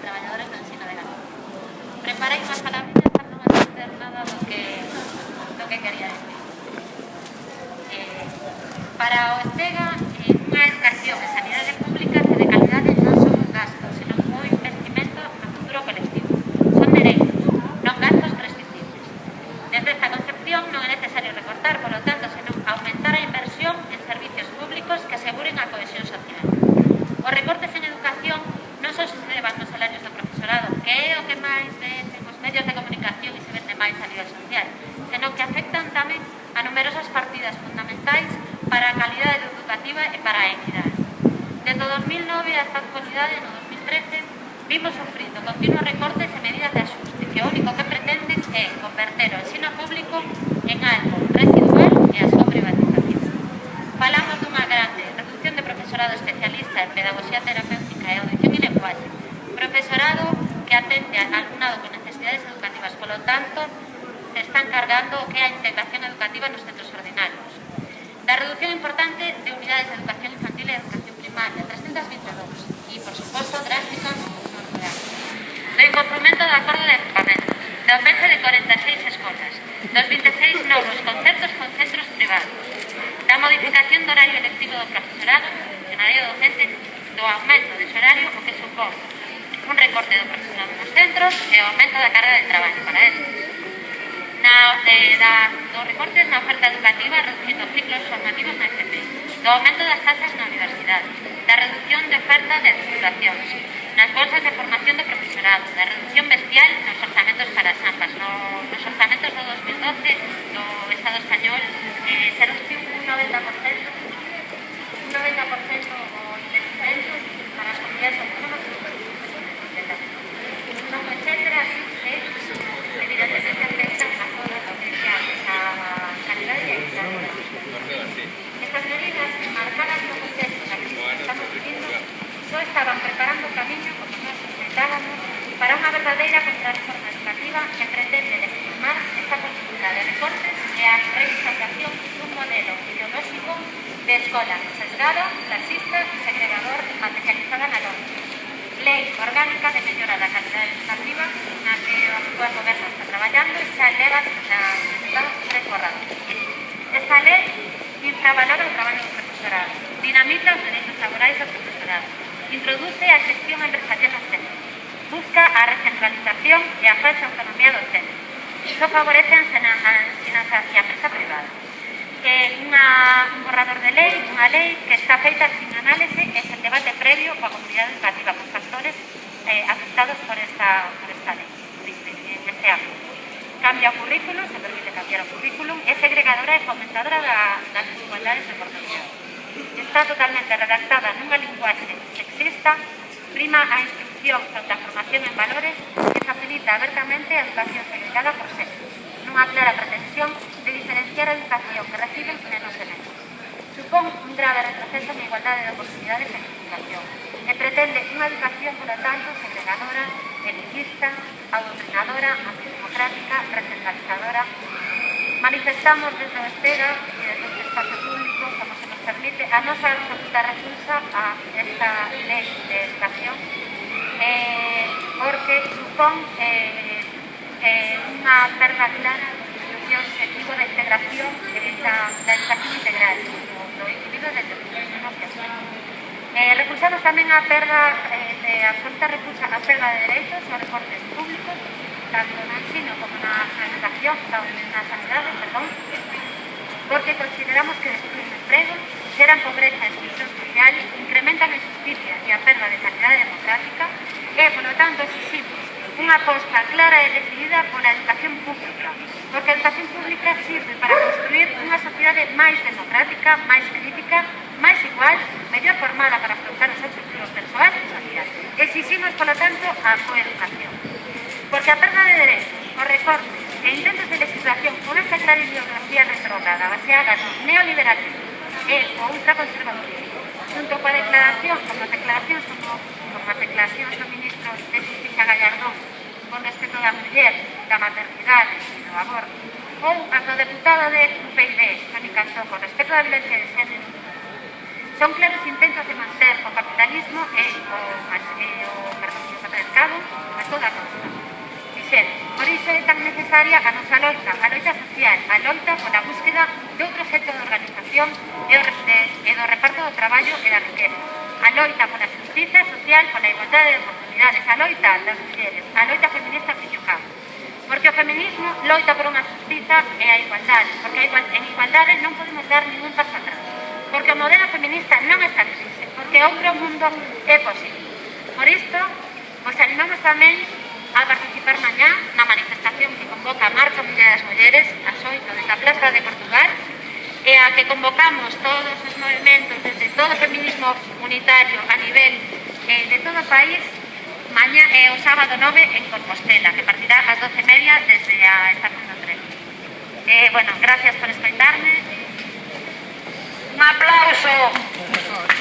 traballadores do ensino de galego. Preparei unhas palabriñas para non entender nada do que quería decir. Para o Estega, unha educación en sanidade pública que de calidade non son un gasto, senón un investimento no futuro colectivo. Son dereitos, non gastos prescindibles. Desde esta concepción non é necesario recortar, por lo tanto, senón aumentar a inversión en servicios públicos que aseguren a cohesión social. Os recortes en educación non só se deban nos salarios do profesorado, que é o que máis ven os medios de comunicación e se vende máis a nivel social, senón que afectan tamén a numerosas partidas fundamentais para a calidade educativa e para a equidade. Desde o 2009 hasta a actualidade, no 2013, vimos sufrindo continuos recortes e medidas de axuste, que o único que pretenden é converter o ensino público en algo residual e a sobrevatización. Falamos dunha grande reducción de profesorado especialista en pedagogía terapéutica e audición e lenguaxe, profesorado que atende al alumnado con necesidades educativas, polo tanto, se están cargando o que é a integración educativa nos centros ordinarios. Da reducción importante de unidades de educación infantil e educación primaria, 322, e, por suposto, drástica no mundo rural. Do incumprimento do acordo de equipamento, do peche de 46 escolas, dos 26 novos concertos con centros privados, da modificación do horario electivo do profesorado, do funcionario docente, do aumento dese horario, o que supón un recorte do profesorado nos centros e o aumento da carga de traballo para estes. Dos recortes na oferta educativa reducindo ciclos formativos na FP, do aumento das taxas na universidade, da reducción de oferta de titulacións, nas bolsas de formación do profesorado, da reducción bestial nos orzamentos para as AMPAs. Nos orzamentos do 2012 do Estado español se reduciu un 90% o investimento para as comunidades autónomas completamente. Non, etcétera, así que evidentemente afecta a toda a calidad y a equidad. Estas medidas, marcadas no contexto da crisis que estamos vivindo, só estaban preparando o camiño, como nos comentábamos, para unha verdadeira contrarreforma educativa que pretende legitimar esta política de recortes e a reinstauración dun modelo ideolóxico de escola sesgado, clasista, segregador, materializada na lógica. Lei orgánica de mellora da calidade educativa na que o actual goberno está traballando e xa leva tres borrados. Esta lei infravalora o traballo do profesorado, dinamita os dereitos laborais do profesorado, introduce a gestión empresarial no centro, busca a recentralización e a falsa autonomía do centro. Iso favorece a ensinanza e a empresa privada. Un borrador de lei, unha lei que está feita sin análise e sen debate previo coa comunidade educativa, cos factores afectados por esta lei, neste ámbito. Cambia o currículum, se permite cambiar o currículum, é segregadora e fomentadora das desigualdades de oportunidade. Está totalmente redactada nunha linguaxe sexista, prima a instrucción sobre a formación en valores e facilita abertamente a educación segregada por sexo, nunha clara pretensión de diferenciar a educación que reciben menos e menos. Supón un grave retroceso na igualdade de oportunidades en educación e pretende unha educación, por lo tanto, segregadora, elitista, adoctrinadora, antidemocrática, recentralizadora. Manifestamos desde o Estega e desde este espacio público, como se nos permite, a nosa absoluta repulsa a esta lei de educación porque supón unha perda clara do objetivo de integración da educación integral do individuo desde o primeiro no que repulsamos tamén a perda de absoluta repulsa a perda de dereitos e os recortes públicos tanto no ensino como na educación, na sanidade, porque consideramos que destruyen emprego, xeran pobreza e exclusión social, incrementan a injusticia e a perda de calidade democrática e, polo tanto, exigimos unha aposta clara e decidida pola educación pública, porque a educación pública sirve para construir unha sociedade máis democrática, máis crítica, máis igual, mellor formada para afrontar os objetivos persoais e sociais. Exigimos, polo tanto, a coeducación. Porque a perda de derechos, os recortes e intentos de legislación con esta clara ideología retrógrada baseada no neoliberalismo e o ultraconservadorismo, junto coa declaración, como as declaracións do ministro de Justicia Gallardón con respecto da muller, da maternidade e do aborto, ou as do deputado de UPyD, Toni Cantó, con respecto da violencia de xénero, Son claros intentos de manter o capitalismo e o patriarcado a toda costa. Por iso é tan necesaria a nosa loita, a loita social, a loita pola búsqueda de outro xeito de organización e do reparto do traballo e da riqueza. A loita pola justicia social, pola igualdade de oportunidades, a loita das mulleres, a loita feminista que xocamos. Porque o feminismo loita por unha justiza e a igualdade, porque en igualdade non podemos dar ningún paso atrás. Porque o modelo feminista non está en crise, porque outro mundo é posible. Por isto, vos animamos tamén a participar mañá na manifestación que convoca a Marcha Mundial das Mulleres ás 8 desde a Plaza de Portugal e a que convocamos todos os movimentos desde todo o feminismo unitario a nivel de todo o país mañá o sábado 9 en Compostela, que partirá ás 12:30 desde a estación do tren. Bueno, gracias por escoitarme. Un aplauso.